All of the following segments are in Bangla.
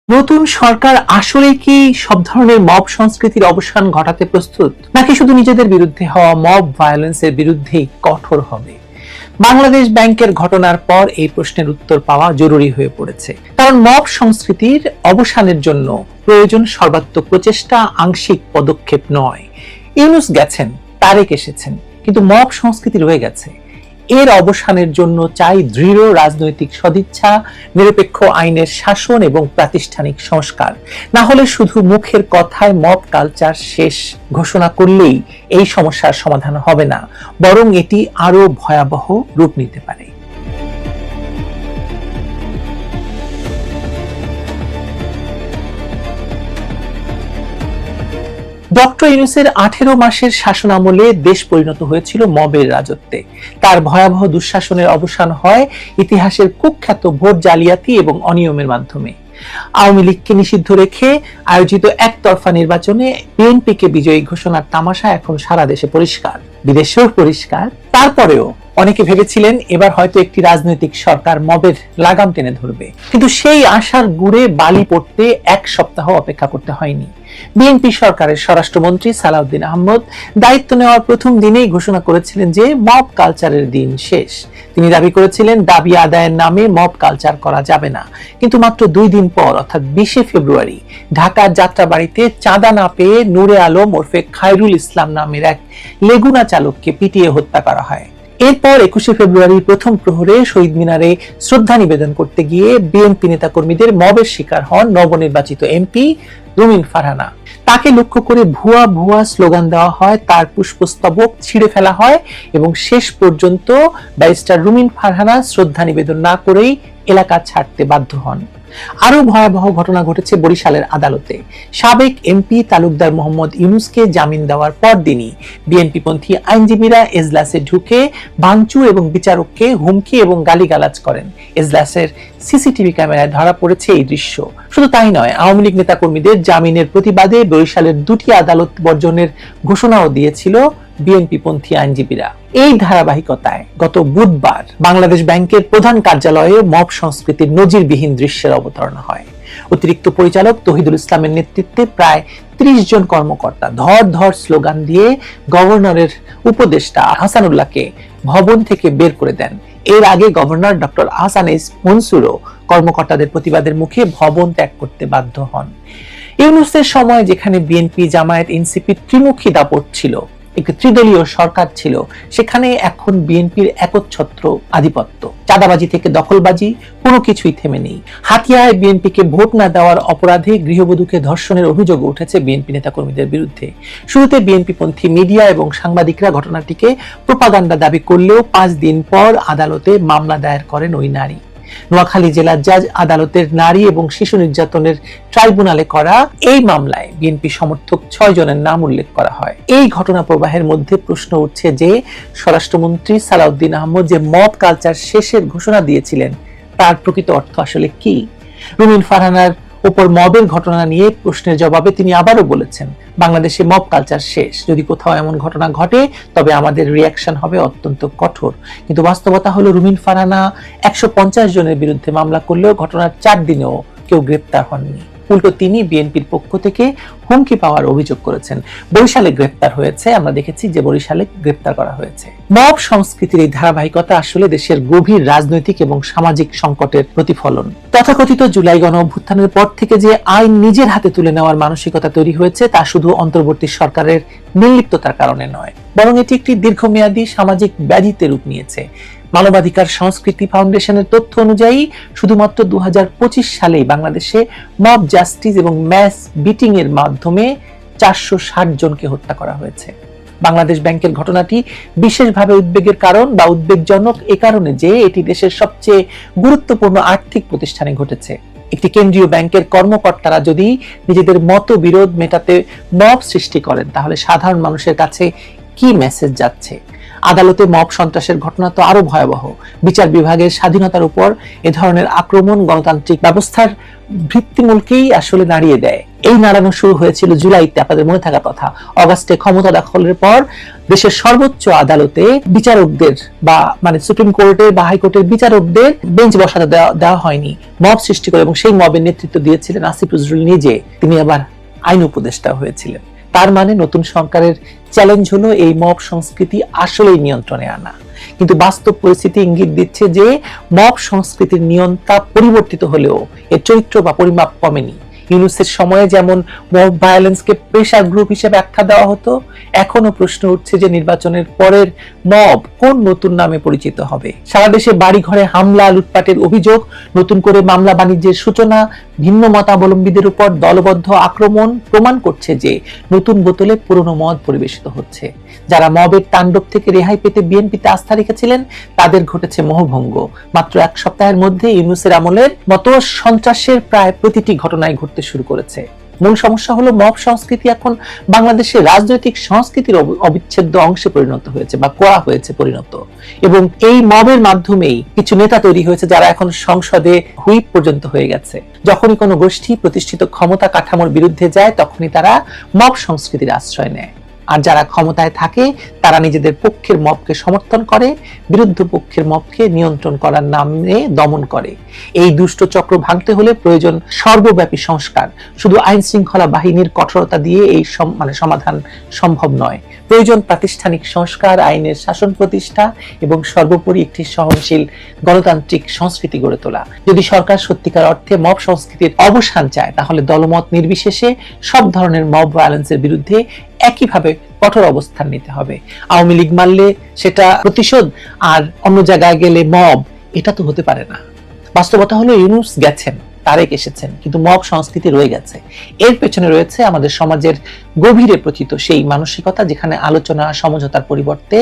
নতুন সরকার আসলে কি সব ধরনের মব সংস্কৃতির অবসান ঘটাতে প্রস্তুত, নাকি শুধু নিজেদের বিরুদ্ধে হওয়া মব ভায়োলেন্সের বিরুদ্ধেই কঠোর হবে? বাংলাদেশ ব্যাংকের ঘটনার পর এই প্রশ্নের উত্তর পাওয়া জরুরি হয়ে পড়েছে। কারণ মব সংস্কৃতির অবসানের জন্য প্রয়োজন সর্বাত্মক প্রচেষ্টা, আংশিক পদক্ষেপ নয়। ইউনূস গেছেন, তারেক এসেছেন, কিন্তু মব সংস্কৃতি রয়ে গেছে। এর অবসানের জন্য চাই দৃঢ় রাজনৈতিক সদিচ্ছা, নিরপেক্ষ আইনের শাসন এবং প্রাতিষ্ঠানিক সংস্কার। না হলে শুধু মুখের কথায় মব কালচার শেষ ঘোষণা করলেই এই সমস্যার সমাধান হবে না, বরং এটি আরো ভয়াবহ রূপ নিতে পারে। ডক্টর ইউনূসের 18 মাসের শাসনামলে দেশ পরিণত হয়েছিল মবের রাজত্বে। তার ভয়াবহ দুঃশাসনের অবসান হয় ইতিহাসের কুখ্যাত ভোট জালিয়াতি এবং অনিয়মের মাধ্যমে। আওয়ামী লীগকে নিষিদ্ধ রেখে আয়োজিত একতরফা নির্বাচনে বিএনপিকে বিজয়ী ঘোষণার তামাশা এখন সারা দেশে পরিষ্কার, বিদেশেও পরিষ্কার। তারপরেও অনেকে ভেবেছিলেন এবার হয়তো একটি রাজনৈতিক সরকার মবের লাগাম টেনে ধরবে, কিন্তু সেই আশার গুড়ে বালি পড়তে এক সপ্তাহ অপেক্ষা করতে হয়নি। বিএনপি সরকারের স্বরাষ্ট্রমন্ত্রী সালাউদ্দিন আহমদ দায়িত্ব নেওয়ার প্রথম দিনেই ঘোষণা করেছিলেন যে মব কালচারের দিন শেষ। তিনি দাবি করেছিলেন দাবি আদায়ের নামে মব কালচার করা যাবে না, কিন্তু মাত্র 2 দিন পর অর্থাৎ 20 ফেব্রুয়ারি ঢাকার যাত্রাবাড়িতে চাঁদা না পেয়ে নূরে আলম ওরফে খায়রুল ইসলাম নামের এক লেগুনা চালককে পিটিয়ে হত্যা করা হয়। এরপর 21 ফেব্রুয়ারির প্রথম প্রহরে শহীদ মিনারে শ্রদ্ধা নিবেদন করতে গিয়ে বিএনপি নেতাকর্মীদের মবের শিকার হন নবনির্বাচিত এমপি রুমিন ফারহানা। তাকে লক্ষ্য করে ভুয়া ভুয়া স্লোগান দেওয়া হয়, তার পুষ্পস্তবক ছিঁড়ে ফেলা হয় এবং শেষ পর্যন্ত ব্যারিস্টার রুমিন ফারহানা শ্রদ্ধা নিবেদন না করেই এলাকা ছাড়তে বাধ্য হন। আরো ভয়াবহ ঘটনা ঘটেছে বরিশালের আদালতে। সাবেক এমপি তালুকদার মোহাম্মদ ইউনূসকে জামিন দেওয়ার পরদিনই বিএনপিপন্থী আইনজীবীরা এজলাসে ঢুকে ভাঙচুর এবং বিচারককে হুমকি এবং গালিগালাজ করেন। এজলাসের সিসিটিভি ক্যামেরায় ধরা পড়েছে এই দৃশ্য। শুধু তাই নয়, আওয়ামী লীগ নেতাকর্মীদের জামিনের প্রতিবাদে বরিশালের 2টি আদালত বর্জনের ঘোষণাও দিয়েছিল বিএনপিপন্থী আইনজীবীরা। এই ধারাবাহিকতায় গত বুধবার বাংলাদেশ ব্যাংকের প্রধান কার্যালয়ে মব সংস্কৃতির নজিরবিহীন দৃশ্যের অবতারণা হয়। অতিরিক্ত পরিচালক তহিদুল ইসলামের নেতৃত্বে প্রায় 30 জন কর্মকর্তা ধর ধর স্লোগান দিয়ে গভর্নরের উপদেষ্টা হাসানুল্লাহকে ভবন থেকে বের করে দেন। এর আগে গভর্নর ডক্টর আহসান এইচ মনসুরও কর্মকর্তাদের প্রতিবাদের মুখে ভবন ত্যাগ করতে বাধ্য হন। ইউনূসের সময় যেখানে বিএনপি, জামায়াত, এনসিপি ত্রিমুখী দাপট ছিল, একটি ত্রিদলীয় সরকার ছিল, সেখানে এখন বিএনপির একচ্ছত্র আধিপত্য। চাঁদাবাজি থেকে দখলবাজি, কোনো কিছুই থেমে নেই। হাতিয়ায় বিএনপিকে ভোট না দেওয়ার অপরাধে গৃহবধূকে ধর্ষণের অভিযোগ উঠেছে বিএনপি নেতাকর্মীদের বিরুদ্ধে। শুরুতে বিএনপিপন্থী মিডিয়া এবং সাংবাদিকরা ঘটনাটিকে প্রোপাগান্ডা দাবি করলেও 5 দিন পর আদালতে মামলা দায়ের করেন ওই নারী। নোয়াখালী জেলার জাজ আদালতের নারী এবং শিশু নির্যাতনের ট্রাইব্যুনালে করা এই মামলায় বিএনপি সমর্থক 6 জনের নাম উল্লেখ করা হয়। এই ঘটনা প্রবাহের মধ্যে প্রশ্ন উঠছে যে স্বরাষ্ট্রমন্ত্রী সালাউদ্দিন আহমদ যে মব কালচার শেষের ঘোষণা দিয়েছিলেন তার প্রকৃত অর্থ আসলে কি? রুমিন ফারহানার উপর মবের ঘটনা নিয়ে প্রশ্নের জবাবে তিনি আবারও বলেছেন, বাংলাদেশে মব কালচার শেষ। যদি কোথাও এমন ঘটনা ঘটে তবে আমাদের রিয়াকশন হবে অত্যন্ত কঠোর। কিন্তু বাস্তবতা হলো রুমিন ফারহানা 150 জনের বিরুদ্ধে মামলা করলেও ঘটনার 4 দিনেও কেউ গ্রেপ্তার হননি। উল্টো তিনি বিএনপির পক্ষ থেকে হুমকি পাওয়ার অভিযোগ করেছেন। বরিশালে গ্রেপ্তার হয়েছে, আমরা দেখেছি যে বরিশালে গ্রেপ্তার করা হয়েছে। মব সংস্কৃতির এই ধারাবাহিকতা আসলে দেশের গভীর রাজনৈতিক এবং সামাজিক সংকটের প্রতিফলন। তথাকথিত জুলাই গণঅভ্যুত্থানের পর থেকে যে আইন নিজের হাতে তুলে নেওয়ার মানসিকতা তৈরি হয়েছে তা শুধু অন্তর্বর্তী সরকারের নির্লিপ্ততার কারণে নয়, বরং এটি একটি দীর্ঘমেয়াদী সামাজিক ব্যাধিতে রূপ নিয়েছে। মানবাধিকার সংস্কৃতি ফাউন্ডেশনের তথ্য অনুযায়ী শুধুমাত্র 2025 সালেই বাংলাদেশে মব জাস্টিস এবং ম্যাস বিটিং এর মাধ্যমে 460 জনকে হত্যা করা হয়েছে। বাংলাদেশ ব্যাংকের ঘটনাটি বিশেষভাবে উদ্বেগের কারণ বা উদ্বেগজনক এ কারণে যে এটি দেশের সবচেয়ে গুরুত্বপূর্ণ আর্থিক প্রতিষ্ঠানে ঘটেছে। একটি কেন্দ্রীয় ব্যাংকের কর্মকর্তারা যদি নিজেদের মতবিরোধ মেটাতে মব সৃষ্টি করেন, তাহলে সাধারণ মানুষের কাছে কি মেসেজ যাচ্ছে? আদালতে মব সন্ত্রাসের ঘটনা তো আরো ভয়াবহ। বিচার বিভাগের স্বাধীনতার উপর এ ধরনের আক্রমণ গণতান্ত্রিক ব্যবস্থার ভিত্তিমূলকেই আসলে নাড়িয়ে দেয়। এই নাড়ানো শুরু হয়েছিল জুলাইতে, আপনাদের মনে থাকার কথা। অগাস্টে ক্ষমতা দখলের পর দেশের সর্বোচ্চ আদালতে বিচারকদের বা মানে সুপ্রিম কোর্টের বা হাইকোর্টের বিচারকদের বেঞ্চ বসাতে দেওয়া হয়নি, মব সৃষ্টি করে, এবং সেই মবের নেতৃত্ব দিয়েছিলেন আসিফ নজরুল নিজে। তিনি আবার আইন উপদেষ্টা হয়েছিলেন। তার মানে নতুন সরকারের চ্যালেঞ্জ হলো এই মব সংস্কৃতি আসলেই নিয়ন্ত্রণে আনা। কিন্তু বাস্তব পরিস্থিতি ইঙ্গিত দিচ্ছে যে মব সংস্কৃতির নিয়ন্ত্রণ পরিবর্তিত হলেও এর চরিত্র বা পরিমাপ কমেনি। ইউনূসের সময়ে যেমন মব ভায়োলেন্সকে প্রেশার গ্রুপ হিসেবে আখ্যা দেওয়া হতো, এখনো প্রশ্ন উঠছে যে নির্বাচনের পরের মব কোন নতুন নামে পরিচিত হবে। সারা দেশে বাড়ি ঘরে হামলা, লুটপাটের অভিযোগ, নতুন করে মামলা বাণিজ্যের সূচনা, ভিন্ন মতাবলম্বীদের উপর দলবদ্ধ আক্রমণ প্রমাণ করছে যে নতুন বোতলে পুরনো মদ পরিবেশিত হচ্ছে। যারা মবের তাণ্ডব থেকে রেহাই পেতে বিএনপিতে আস্থা রেখেছিলেন তাদের ঘটেছে মোহভঙ্গ। মাত্র এক সপ্তাহের মধ্যে ইউনূসের আমলের মতো সন্ত্রাসের প্রায় প্রতিটি ঘটনায় ঘটতে শুরু করেছে। মূল সমস্যা হলো মব সংস্কৃতি এখন বাংলাদেশের রাজনৈতিক সংস্কৃতির অবিচ্ছেদ্য অংশে পরিণত হয়েছে বা করা হয়েছে পরিণত, এবং এই মবের মাধ্যমেই কিছু নেতা তৈরি হয়েছে যারা এখন সংসদে হুইপ পর্যন্ত হয়ে গেছে। যখনই কোনো গোষ্ঠী প্রতিষ্ঠিত ক্ষমতা কাঠামোর বিরুদ্ধে যায় তখনই তারা মব সংস্কৃতির আশ্রয় নেয়, আর যারা ক্ষমতায় থাকে তারা নিজেদের পক্ষের মবকে সমর্থন করে, বিরুদ্ধ পক্ষের মবকে নিয়ন্ত্রণ করার নামে দমন করে। এই দুষ্ট চক্র ভাঙতে হলে প্রয়োজন সর্বব্যাপী সংস্কার। শুধু আইন শৃঙ্খলা বাহিনীর কঠোরতা দিয়ে এই সমাধান সম্ভব নয়। প্রয়োজন প্রাতিষ্ঠানিক সংস্কার, আইনের শাসন প্রতিষ্ঠা এবং সর্বোপরি একটি সহনশীল গণতান্ত্রিক সংস্কৃতি গড়ে তোলা। যদি সরকার সত্যিকার অর্থে মব সংস্কৃতির অবসান চায় তাহলে দলমত নির্বিশেষে সব ধরনের মব ভায়োলেন্সের বিরুদ্ধে একইভাবে কঠোর অবস্থান নিতে হবে। আওয়ামী লীগ মারলে সেটা প্রতিশোধ, আর অন্য জায়গায় গেলে মব, এটা তো হতে পারে না। বাস্তবতা হলো ইউনূস গেছেন, তারেক এসেছেন, কিন্তু মব সংস্কৃতি রয়ে গেছে। এর পেছনে রয়েছে আমাদের সমাজের গভীরে প্রচিত সেই মানসিকতা যেখানে আলোচনা, সমঝোতার পরিবর্তে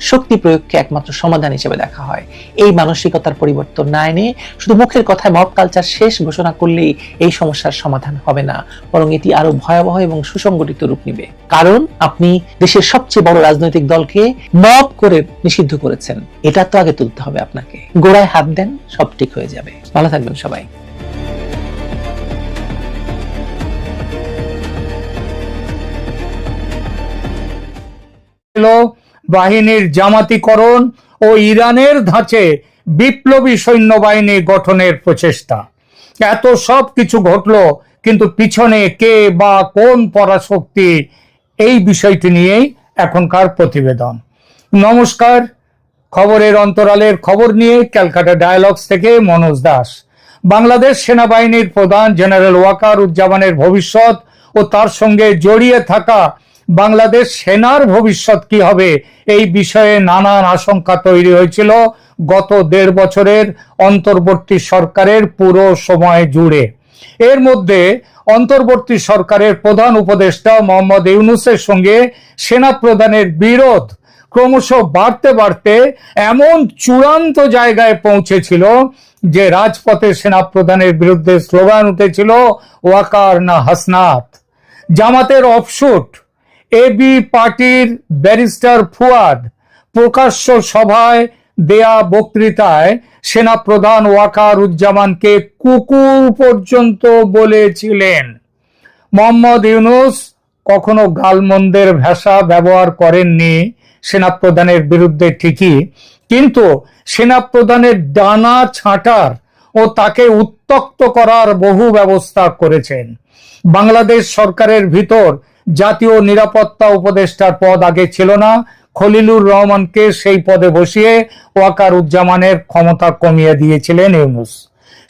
শক্তি প্রয়োগকে একমাত্র সমাধান হিসেবে দেখা হয়। এই মানসিকতার পরিবর্তন না এনে শুধু মুখের কথায় মব কালচার শেষ ঘোষণা করলেই এই সমস্যার সমাধান হবে না, বরং এটি আরো ভয়াবহ এবং সুসংগঠিত রূপ নেবে। কারণ আপনি দেশের সবচেয়ে বড় রাজনৈতিক দলকে মব করে নিষিদ্ধ করেছেন, এটা তো আগে তুলতে হবে আপনাকে। গোড়ায় হাত দেন, সব ঠিক হয়ে যাবে। ভালো থাকবেন সবাই। বাহিনীর জামাতিকরণ ও ইরানের ধাঁচে বিপ্লবী সৈন্যবাহিনী গঠনের প্রচেষ্টা। এত সব কিছু ঘটলো, কিন্তু পিছনে কে বা কোন পরাশক্তি, এই বিষয়টি নিয়েই এখনকার প্রতিবেদন। নমস্কার, খবরের অন্তরালের খবর নিয়ে ক্যালকাটা ডায়ালগস থেকে মনোজ দাস। বাংলাদেশ সেনাবাহিনীর প্রধান জেনারেল ওয়াকারুজ্জামানের ভবিষ্যৎ ও তার সঙ্গে জড়িয়ে থাকা বাংলাদেশ সেনার ভবিষ্যৎ কি হবে, এই বিষয়ে নানান আশঙ্কা তৈরি হয়েছিল গত 1.5 বছরের অন্তর্বর্তী সরকারের পুরো সময় জুড়ে। এর মধ্যে অন্তর্বর্তী সরকারের প্রধান উপদেষ্টা মোহাম্মদ ইউনূসের সঙ্গে সেনা প্রধানের বিরোধ ক্রমশ বাড়তে বাড়তে এমন চূড়ান্ত জায়গায় পৌঁছেছিল যে রাজপথে সেনা প্রধানের বিরুদ্ধে স্লোগান উঠেছিল, ওয়াকার না হাসনাত। জামাতের অফশুট এবি পার্টির ব্যারিস্টার ফুয়াদ প্রকাশ্য সভায় দেয়া বক্তৃতায় সেনা প্রধান ওয়াকারুজ্জামানকে কুকুর পর্যন্ত বলেছিলেন। মোহাম্মদ ইউনূস কখনো গালমন্দের ভাষা ব্যবহার করেননি সেনাপ্রধানের বিরুদ্ধে ঠিকই, কিন্তু সেনাপ্রধানের ডানা ছাঁটার ও তাকে উত্ত্যক্ত করার বহু ব্যবস্থা করেছেন। বাংলাদেশ সরকারের ভিতর জাতীয় নিরাপত্তা উপদেষ্টার পদ আগে ছিল না। খলিলুর রহমানকে সেই পদে বসিয়ে ওয়াকারুজ্জামানের ক্ষমতা কমিয়ে দিয়েছিলেন ইউনূস।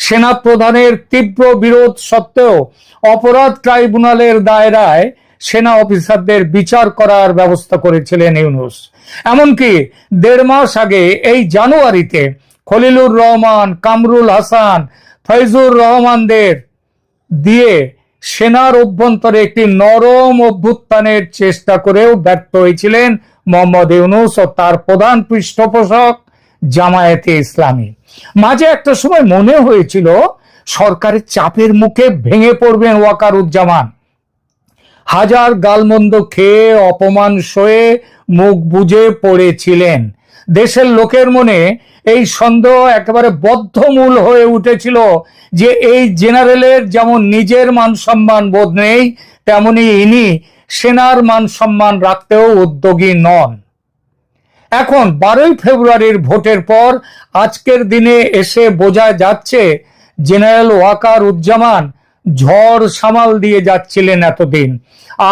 সেনা প্রধানের তীব্র বিরোধ সত্ত্বেও অপরাধ ট্রাইব্যুনালের দায়রায় সেনা অফিসারদের বিচার করার ব্যবস্থা করেছিলেন ইউনূস। এমনকি 1.5 মাস আগে এই জানুয়ারিতে খলিলুর রহমান, কামরুল হাসান, ফয়জুর রহমানদের দিয়ে সেনার অভ্যন্তরে একটি নরম অভ্যুত্থানের চেষ্টা করেও ব্যর্থ হয়েছিলেন মোহাম্মদ ইউনূস ও তার প্রধান পৃষ্ঠপোষক জামায়াতে ইসলামী। মাঝে একটা সময় মনে হয়েছিল সরকারের চাপের মুখে ভেঙে পড়বেন ওয়াকারুজ্জামান। হাজার গালমন্দ খেয়ে, অপমান সয়ে মুখ বুজে পড়েছিলেন। দেশের লোকের মনে এই সন্দেহ একেবারে বদ্ধমূল হয়ে উঠেছিল যে এই জেনারেলের যেমন নিজের মান সম্মান বোধ নেই, তেমনি ইনি সেনার মান সম্মান রাখতেও উদ্যোগী নন। এখন 12ই ফেব্রুয়ারির ভোটের পর আজকের দিনে এসে বোঝা যাচ্ছে জেনারেল ওয়াকার উজ্জামান ঝড় সামাল দিয়ে যাচ্ছিলেন এতদিন।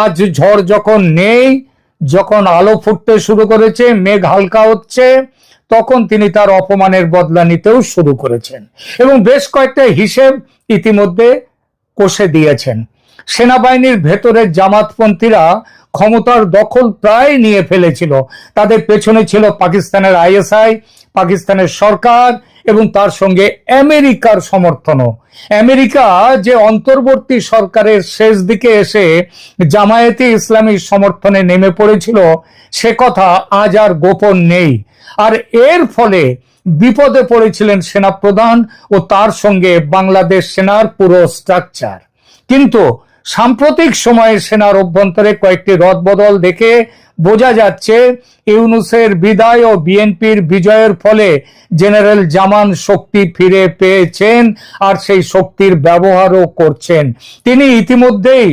আজ ঝড় যখন নেই, যখন আলো ফুটতে শুরু করেছে, মেঘ হালকা হচ্ছে, তখন তিনি তার অপমানের বদলা নিতেও শুরু করেছেন এবং বেশ কয়েকটা হিসেব ইতিমধ্যে কষে দিয়েছেন। সেনাবাহিনীর ভেতরে জামাতপন্থীরা ক্ষমতার দখল প্রায় নিয়ে ফেলেছিল। তাদের পেছনে ছিল পাকিস্তানের আইএসআই, পাকিস্তানের সরকার এবং তার সঙ্গে আমেরিকার সমর্থনও। আমেরিকা যে অন্তর্বর্তী সরকারের শেষ দিকে এসে জামায়াতে ইসলামীর সমর্থনে নেমে পড়েছিল, সে কথা আজ আর গোপন নেই। আর এর ফলে বিপদে পড়েছিলেন সেনাপ্রধান ও তার সঙ্গে বাংলাদেশ সেনার পুরো স্ট্রাকচার। কিন্তু সাম্প্রতিক সময়ে সেনার অভ্যন্তরে কয়েকটি রদবদল দেখে বোঝা যাচ্ছে ইউনূসের বিদায় ও বিএনপির বিজয়ের ফলে জেনারেল জামান শক্তি ফিরে পেয়েছেন আর সেই শক্তির ব্যবহারও করছেন। তিনি ইতিমধ্যেই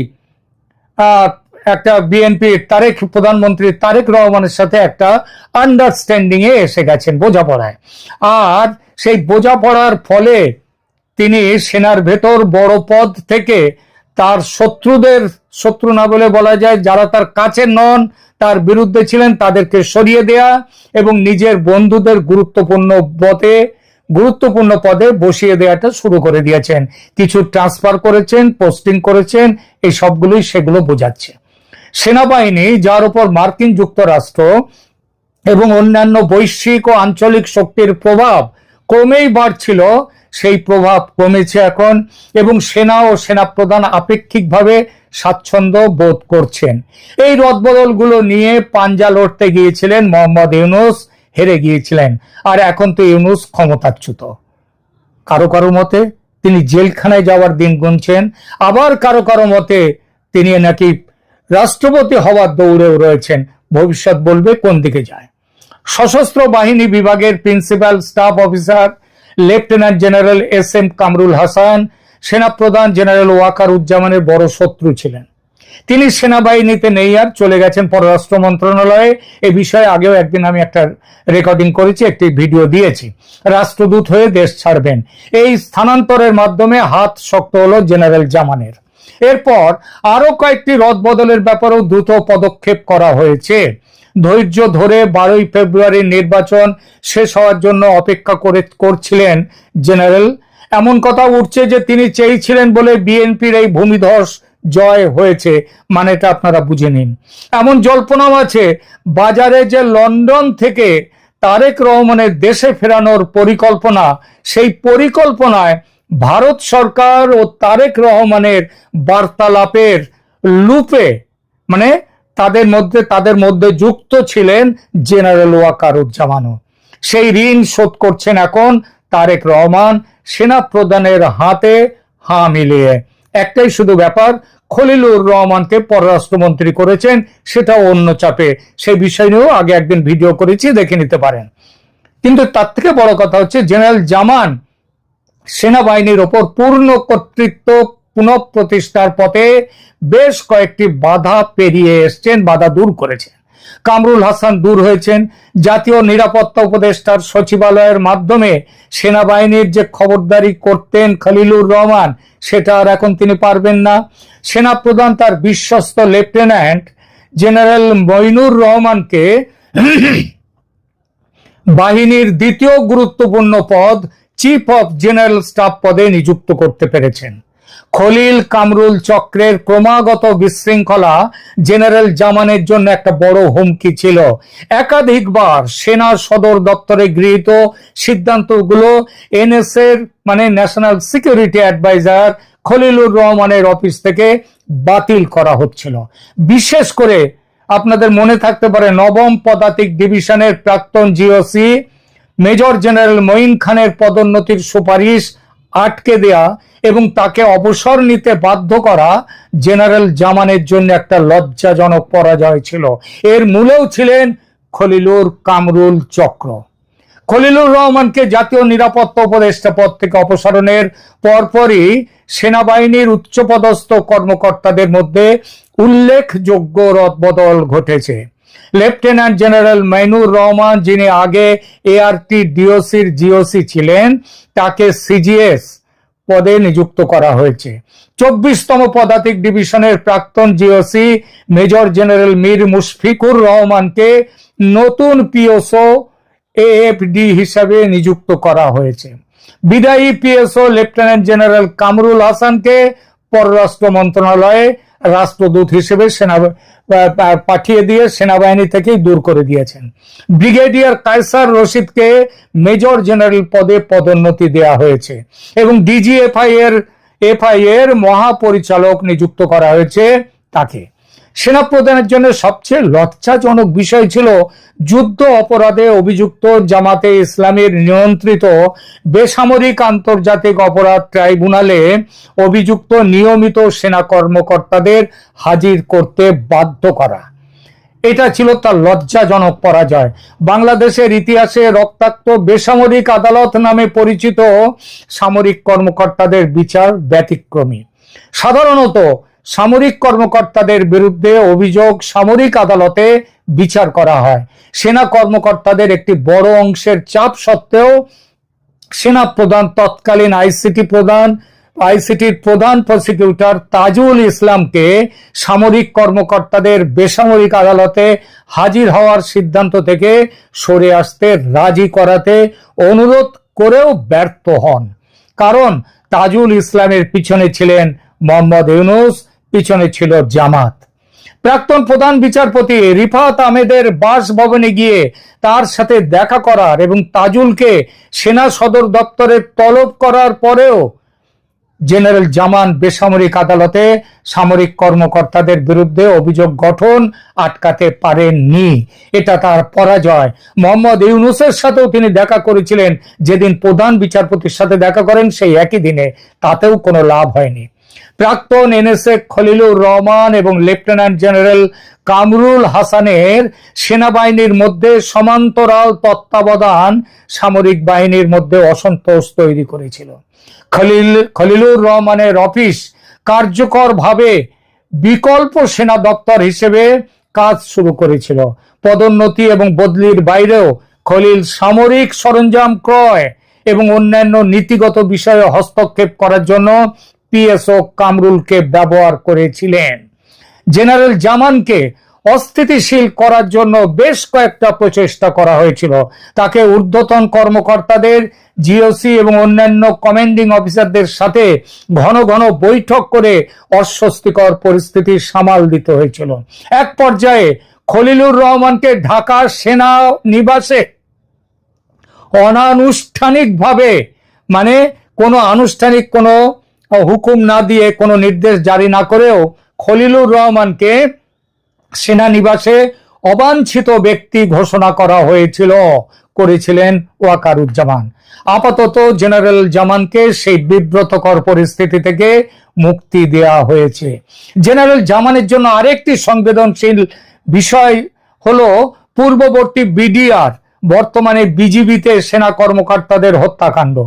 একটা বিএনপির প্রধানমন্ত্রী তারেক রহমানের সাথে একটা আন্ডারস্ট্যান্ডিং এ এসে গেছেন, বোঝাপড়ায়। আর সেই বোঝাপড়ার ফলে তিনি সেনার ভেতর বড় পদ থেকে তার শত্রুদের, শত্রু না বলে বলা যায় যারা তার কাছে নন, তার বিরুদ্ধে ছিলেন, তাদেরকে সরিয়ে দেয়া এবং নিজের বন্ধুদের গুরুত্বপূর্ণ পদে বসিয়ে দেওয়াটা শুরু করে দিয়েছেন। কিছু ট্রান্সফার করেছেন, পোস্টিং করেছেন, এই সবগুলোই সেগুলো বোঝাচ্ছে। সেনাবাহিনী, যার উপর মার্কিন যুক্তরাষ্ট্র এবং অন্যান্য বৈশ্বিক ও আঞ্চলিক শক্তির প্রভাব ক্রমেই বাড়ছিল, সেই প্রভাব কমেছে এখন এবং সেনা ও সেনাপ্রধান আপেক্ষিকভাবে স্বাচ্ছন্দ্য বোধ করছেন। এই রদবদলগুলো নিয়ে পাঞ্জা লড়তে গিয়েছিলেন মোহাম্মদ ইউনূস, হেরে গিয়েছিলেন। আর এখন তো ইউনূস ক্ষমতাচ্যুত। কারো কারো মতে তিনি জেলখানায় যাওয়ার দিন গুনছেন, আবার কারো কারো মতে তিনি নাকি রাষ্ট্রপতি হওয়ার দৌড়েও রয়েছেন। ভবিষ্যৎ বলবে কোন দিকে যায়। সশস্ত্র বাহিনী বিভাগের principal staff officer lieutenant general SM. Kamrul Hasan সেনাপ্রধান জেনারেল ওয়াকার উজ্জামানের বড় শত্রু ছিলেন। তিনি সেনাবাহিনীতে নেই আর, চলে গেছেন পররাষ্ট্র মন্ত্রণালয়ে। এ বিষয়ে আগেও একদিন আমি একটা রেকর্ডিং করেছি, একটি ভিডিও দিয়েছি। রাষ্ট্রদূত হয়ে দেশ ছাড়বেন। এই স্থানান্তরের মাধ্যমে হাত শক্ত হলো জেনারেল জামানের। এরপর আরো কয়েকটি রদবদলের ব্যাপারেও দ্রুত পদক্ষেপ করা হয়েছে। ধৈর্য ধরে 12ই ফেব্রুয়ারির নির্বাচন শেষ হওয়ার জন্য অপেক্ষা করছিলেন জেনারেল। এমন কথা উঠছে যে তিনি চেয়েছিলেন বলে বিএনপির এই ভূমিধস জয় হয়েছে, মানেটা আপনারা বুঝে নিন। এমন জল্পনাও আছে বাজারে যে লন্ডন থেকে তারেক রহমানের দেশে ফেরানোর পরিকল্পনা, সেই পরিকল্পনায় ভারত সরকার ও তারেক রহমানের বার্তালাপের লুপে, মানে তাদের মধ্যে যুক্ত ছিলেন জেনারেল ওয়াকার উজ্জামানও। সেই ঋণ শোধ করছেন এখন তারেক রহমান সেনা প্রধানের হাতে হাঁ মিলিয়ে। একটাই শুধু ব্যাপার, খলিলুর রহমানকে পররাষ্ট্রমন্ত্রী করেছেন, সেটা অন্য চাপে। সেই বিষয় নিয়েও আগে একদিন ভিডিও করেছি, দেখে নিতে পারেন। কিন্তু তার থেকে বড় কথা হচ্ছে জেনারেল জামান সেনাবাহিনীর ওপর পূর্ণ কর্তৃত্ব পুনঃপ্রতিষ্ঠার পথে বেশ কয়েকটি বাধা পেরিয়ে এসছেন, বাধা দূর করেছেন। কামরুল হাসান দূর হয়েছেন। জাতীয় নিরাপত্তা উপদেষ্টার সচিবালয়ের মাধ্যমে সেনাবাহিনীর যে খবরদারি করতেন খলিলুর রহমান, সেটা আর এখন তিনি পারবেন না। সেনাপ্রধান তার বিশ্বস্ত লেফটেন্যান্ট জেনারেল মইনুর রহমানকে বাহিনীর দ্বিতীয় গুরুত্বপূর্ণ পদ চিফ অফ জেনারেল স্টাফ পদে নিযুক্ত করতে পেরেছেন। খলিল কামরুল চক্রের ক্রমাগত বিশৃঙ্খলা জেনারেল জামানের জন্য একটা বড় হুমকি ছিল। একাধিকবার সেনা সদর দপ্তরে গৃহীত সিদ্ধান্তগুলো এনএসএর, মানে ন্যাশনাল সিকিউরিটি অ্যাডভাইজার খলিলুর রহমানের অফিস থেকে বাতিল করা হচ্ছিল। বিশেষ করে আপনাদের মনে থাকতে পারে, নবম পদাতিক ডিভিশনের প্রাক্তন জিওসি মেজর জেনারেল মঈন খানের পদোন্নতির সুপারিশ আটকে দেয়া এবং তাকে অবসর নিতে বাধ্য করা জেনারেল জামানের জন্য একটা লজ্জাজনক পরাজয় ছিল। এর মূলেও ছিলেন খলিলুর কামরুল চক্র। খলিলুর রহমানকে জাতীয় নিরাপত্তা উপদেষ্টা পদ থেকে অপসারণের পরপরই সেনাবাহিনীর উচ্চপদস্থ কর্মকর্তাদের মধ্যে উল্লেখযোগ্য রদবদল ঘটেছে। লেফটেন্যান্ট জেনারেল মাইনুর রহমান, যিনি আগে এআরটি ডিওসির জিওসি ছিলেন, তাকে সিজিএস পদে নিযুক্ত করা হয়েছে। 24তম পদাতিক ডিভিশনের প্রাক্তন GOC major general Mir Mushfiqur রহমানকে নতুন পিএসও এএফডি হিসাবে নিযুক্ত করা হয়েছে। বিদায়ী পিএসও লেফটেন্যান্ট জেনারেল কামরুল হাসানকে পররাষ্ট্র মন্ত্রণালয়ে রাষ্ট্রদূত হিসেবে পাঠিয়ে দিয়ে সেনাবাহিনী থেকেই দূর করে দিয়েছেন। ব্রিগেডিয়ার কায়সার রশিদকে মেজর জেনারেল পদে পদোন্নতি দেওয়া হয়েছে এবং ডিজিএফআই এর মহাপরিচালক নিযুক্ত করা হয়েছে তাকে। সেনাপ্রধানের জন্য সবচেয়ে লজ্জাজনক বিষয় ছিল যুদ্ধ অপরাধে অভিযুক্ত জামাতে ইসলামীর নিয়ন্ত্রিত বেসামরিক আন্তর্জাতিক অপরাধ ট্রাইব্যুনালে অভিযুক্ত নিয়মিত সেনা কর্মকর্তাদের হাজির করতে বাধ্য করা। এটা ছিল তার লজ্জাজনক পরাজয়। বাংলাদেশের ইতিহাসে রক্তাক্ত বেসামরিক আদালত নামে পরিচিত সামরিক কর্মকর্তাদের বিচার ব্যতিক্রমী। সাধারণত সামরিক কর্মকর্তাদের বিরুদ্ধে অভিযোগ সামরিক আদালতে বিচার করা হয়। সেনা কর্মকর্তাদের একটি বড় অংশের চাপ সত্ত্বেও সেনা প্রধান তৎকালীন আইসিটির প্রধান প্রসিকিউটর তাজুল ইসলামকে সামরিক কর্মকর্তাদের বেসামরিক আদালতে হাজির হওয়ার সিদ্ধান্ত থেকে সরে আসতে রাজি করাতে অনুরোধ করেও ব্যর্থ হন। কারণ তাজুল ইসলামের পিছনে ছিলেন মোহাম্মদ ইউনূস, পিছনে ছিল জামাত। প্রাক্তন প্রধান বিচারপতি রিফাত আহমেদের বাসভবনে গিয়ে তার সাথে দেখা করার এবং তাজুলকে সেনা সদর দপ্তরে তলব করার পরেও জেনারেল জামান বেসামরিক আদালতে সামরিক কর্মকর্তাদের বিরুদ্ধে অভিযোগ গঠন আটকাতে পারেননি। এটা তার পরাজয়। মোহাম্মদ ইউনূসের সাথেও তিনি দেখা করেছিলেন, যেদিন প্রধান বিচারপতির সাথে দেখা করেন সেই একই দিনে, তাতেও কোনো লাভ হয়নি। প্রাক্তন এনএসএ খলিলুর রহমান এবং লেফটেন্যান্ট জেনারেল কামরুল হাসানের সেনাবাহিনীর মধ্যে সমান্তরাল তত্ত্বাবধান সামরিক বাহিনীর মধ্যে অসন্তোষ তৈরি করেছিল। খলিলুর রহমানের অফিস কার্যকরভাবে বিকল্প সেনা দপ্তর হিসেবে কাজ শুরু করেছিল। পদোন্নতি এবং বদলির বাইরেও খলিল সামরিক সরঞ্জাম ক্রয় এবং অন্যান্য নীতিগত বিষয়ে হস্তক্ষেপ করার জন্য পিএসও কামরুলকে ব্যবহার করেছিলেন। জেনারেল জামানকে অস্থিতিশীল করার জন্য বেশ কয়েকটা প্রচেষ্টা করা হয়েছিল। তাকে ঊর্ধ্বতন কর্মকর্তাদের, জিওসি এবং অন্যান্য কমান্ডিং অফিসারদের সাথে ঘন ঘন বৈঠক করে অস্বস্তিকর পরিস্থিতি সামাল দিতে হয়েছিল। এক পর্যায়ে খলিলুর রহমানকে ঢাকা সেনা নিবাসে অনানুষ্ঠানিকভাবে, মানে কোনো আনুষ্ঠানিক কোনো হুকুম না দিয়ে, কোনো নির্দেশ জারি না করেও খলিলুর রহমানকে সেনানিবাসে অবাঞ্ছিত ব্যক্তি ঘোষণা করা করেছিলেন ওয়াকারুজ্জামান। আপাতত জেনারেল জামানকে সেই বিব্রতকর পরিস্থিতি থেকে মুক্তি দেয়া হয়েছে। জেনারেল জামানের জন্য আরেকটি সংবেদনশীল বিষয় হলো পূর্ববর্তী বিডিআর, বর্তমানে বিজিবিতে সেনা কর্মকর্তাদের হত্যাকাণ্ড।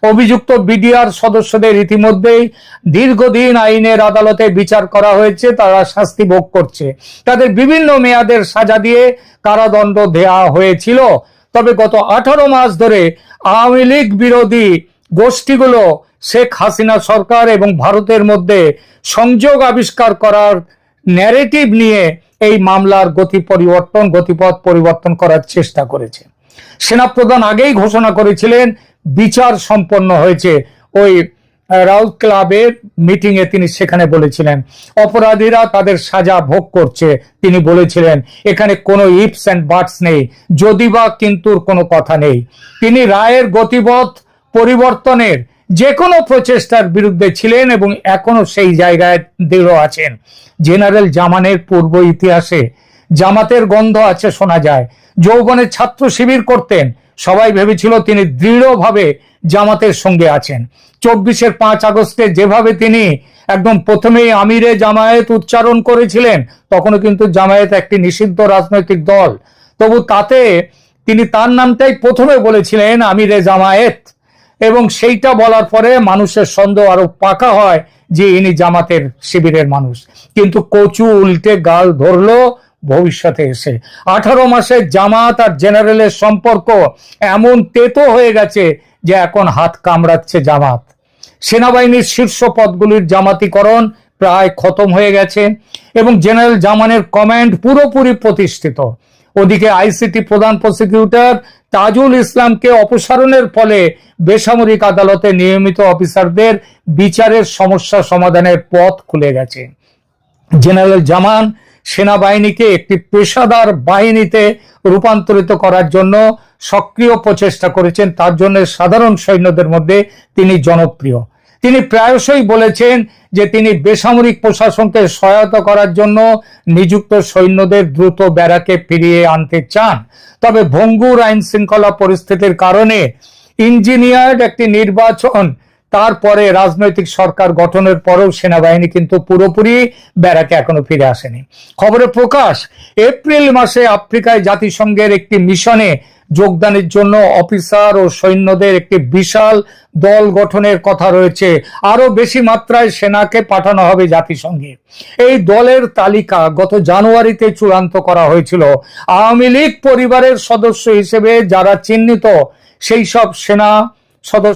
অভিযুক্ত বিডিআর সদস্যদের ইতিমধ্যেই দীর্ঘদিন আইনের আদালতে বিচার করা হয়েছে, তারা শাস্তি ভোগ করছে। তাদের বিভিন্ন মেয়াদের সাজা দিয়ে কারাদণ্ড দেয়া হয়েছিল। তবে গত 18 মাস ধরে আওয়ামী লীগ বিরোধী গোষ্ঠীগুলো শেখ হাসিনা সরকার এবং ভারতের মধ্যে সংযোগ আবিষ্কার করার ন্যারেটিভ নিয়ে এই মামলার গতিপথ পরিবর্তন করার চেষ্টা করেছে। সেনাপ্রধান আগেই ঘোষণা করেছিলেন বিচার সম্পন্ন হয়েছে। ওই রাউত ক্লাবের মিটিং এ তিনি সেখানে বলেছিলেন অপরাধীরা তাদের সাজা ভোগ করছে। তিনি বলেছিলেন এখানে কোনো ইফস এন্ড বাটস নেই, যদি বা কিন্তুর কোনো কথা নেই। তিনি রায়ের গতিপথ পরিবর্তনের যে কোনো প্রচেষ্টার বিরুদ্ধে ছিলেন এবং এখনো সেই জায়গায় দৃঢ় আছেন। জেনারেল জামানের পূর্ব ইতিহাসে জামাতের গন্ধ আছে শোনা যায়। যৌবনে ছাত্র শিবির করতেন, সবাই ভেবেছিল তিনি দৃঢ়ভাবে জামাতের সঙ্গে আছেন। 24-এর 5 আগস্টে যেভাবে তিনি একদম প্রথমেই আমিরে জামায়াত উচ্চারণ করেছিলেন, তখনও কিন্তু জামায়াত একটি নিষিদ্ধ রাজনৈতিক দল। তবু তাতে তিনি তার নামটাই প্রথমে বলেছিলেন আমিরে জামায়াত, এবং সেইটা বলার পরে মানুষের সন্দেহ আরো পাকা হয় যে ইনি জামাতের শিবিরের মানুষ। কিন্তু কচু উল্টে গাল ধরলো ভবিষ্যতে এসে। 18 মাসে জামাত আর জেনারেলের সম্পর্ক এমন তেতো হয়ে গেছে যে এখন হাত কামড়াচ্ছে জামাত। সেনাবাহিনীর শীর্ষ পদগুলির জামাতিকরণ প্রায় খতম হয়ে গেছে এবং জেনারেল জামানের কমান্ড পুরোপুরি প্রতিষ্ঠিত। ওদিকে আইসিটি প্রধান প্রসিকিউটর তাজুল ইসলামকে অপসারণের ফলে বেসামরিক আদালতে নিয়মিত অফিসারদের বিচারের সমস্যা সমাধানের পথ খুলে গেছে। জেনারেল জামান সেনাবাহিনীকে একটি পেশাদার বাহিনীতে রূপান্তরিত করার জন্য সক্রিয় প্রচেষ্টা করেছেন। তার জন্য সাধারণ সৈন্যদের মধ্যে তিনি জনপ্রিয়। তিনি প্রায়শই বলেছেন যে তিনি বেসামরিক প্রশাসনকে সহায়তা করার জন্য নিযুক্ত সৈন্যদের দ্রুত ব্যারাকে ফিরিয়ে আনতে চান। তবে ভঙ্গুর আইন শৃঙ্খলা পরিস্থিতির কারণে ইঞ্জিনিয়ার্ড একটি নির্বাচন, তারপরে রাজনৈতিক সরকার গঠনের পরেও সেনাবাহিনী কিন্তু পুরোপুরি ব্যারাকে এখনো ফিরে আসেনি। খবরে প্রকাশ, এপ্রিল মাসে আফ্রিকায় জাতিসংঘের একটি মিশনে যোগদানের জন্য অফিসার ও সৈন্যদের একটি বিশাল দল গঠনের কথা রয়েছে। আরো বেশি মাত্রায় সেনাকে পাঠানো হবে জাতিসংঘে। এই দলের তালিকা গত জানুয়ারিতে চূড়ান্ত করা হয়েছিল। আওয়ামী লীগ পরিবারের সদস্য হিসেবে যারা চিহ্নিত সেই সব সেনা সদস্য